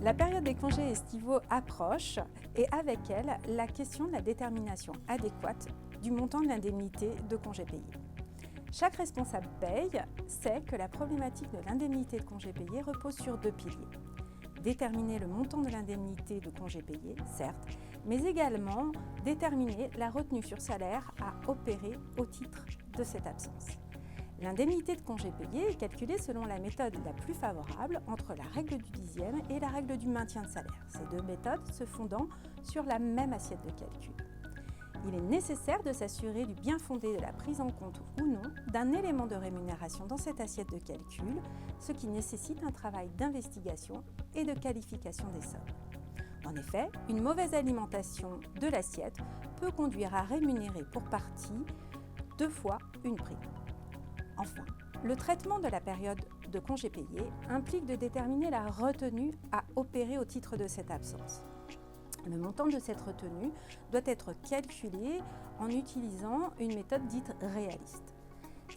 La période des congés estivaux approche et avec elle, la question de la détermination adéquate du montant de l'indemnité de congés payés. Chaque responsable paye sait que la problématique de l'indemnité de congés payés repose sur deux piliers. Déterminer le montant de l'indemnité de congés payés, certes, mais également déterminer la retenue sur salaire à opérer au titre de cette absence. L'indemnité de congés payés est calculée selon la méthode la plus favorable entre la règle du dixième et la règle du maintien de salaire, ces deux méthodes se fondant sur la même assiette de calcul. Il est nécessaire de s'assurer du bien fondé de la prise en compte ou non d'un élément de rémunération dans cette assiette de calcul, ce qui nécessite un travail d'investigation et de qualification des sommes. En effet, une mauvaise alimentation de l'assiette peut conduire à rémunérer pour partie 2 fois une prime. Enfin, le traitement de la période de congés payés implique de déterminer la retenue à opérer au titre de cette absence. Le montant de cette retenue doit être calculé en utilisant une méthode dite réaliste.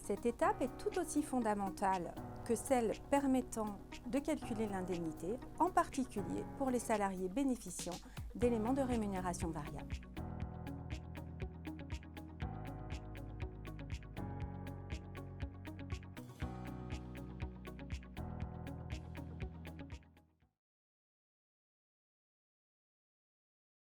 Cette étape est tout aussi fondamentale que celle permettant de calculer l'indemnité, en particulier pour les salariés bénéficiant d'éléments de rémunération variable.